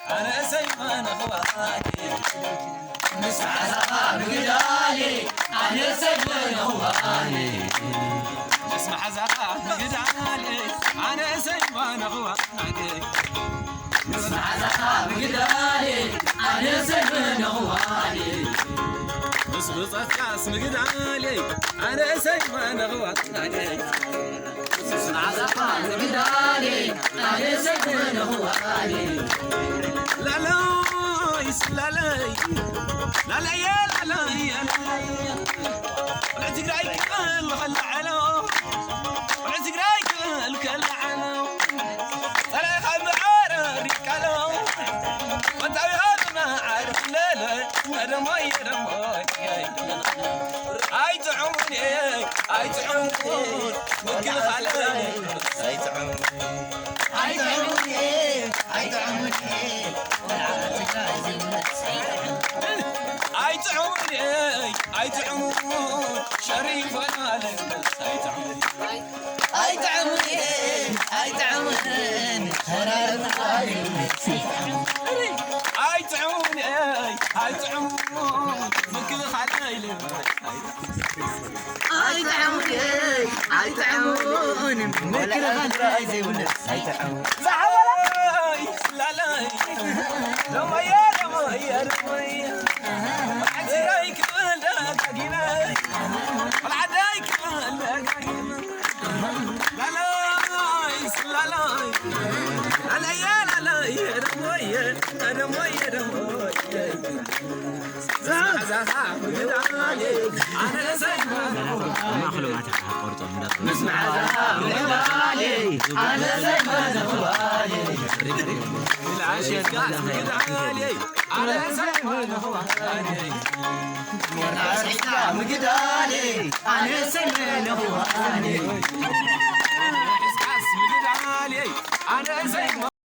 أنا سيمان أخواني نسمع زغام قدالي أنا سيمان أخواني نسمع زغام قدالي أنا سيمان أخواني نسمع زغام قدالي أنا سيمان أخواني نسبط كاس مقدالي أنا سيمان أخواني نسمع زغام قدالي أنا سيمان أخواني لا لا لا لا لا لا يا لا لا يا لا ولا تقراي كل خلع على ولا تقراي كل على ترى خم عارف كلام وانت ما عارف لا لا انا ما يرمى اي تعموني اي تعمون وكل خلاني اي تعمون أي تعموني أي تعموني اي تعموني اي تعمون شريف انا للناس اي تعمون أي تعموني أي تعموني هرب علي اي تعموني اي تعمون وكل خلاني أي تعموني أي تعموني مثل غلاي زي ونفس أي تعموني لا لا لما يا لما يا لما يا عديك ولا قاقينا ولا عديك ولا قاقينا لا لا لا لا لا يا لا لا يا لما يا لما يا لما زغام قدالي أنا سيمان نسمع زغام قدالي أنا سيمان أخواني العاشق قدالي أنا سيمان أخواني نسمع زغام قدالي أنا سيمان أخواني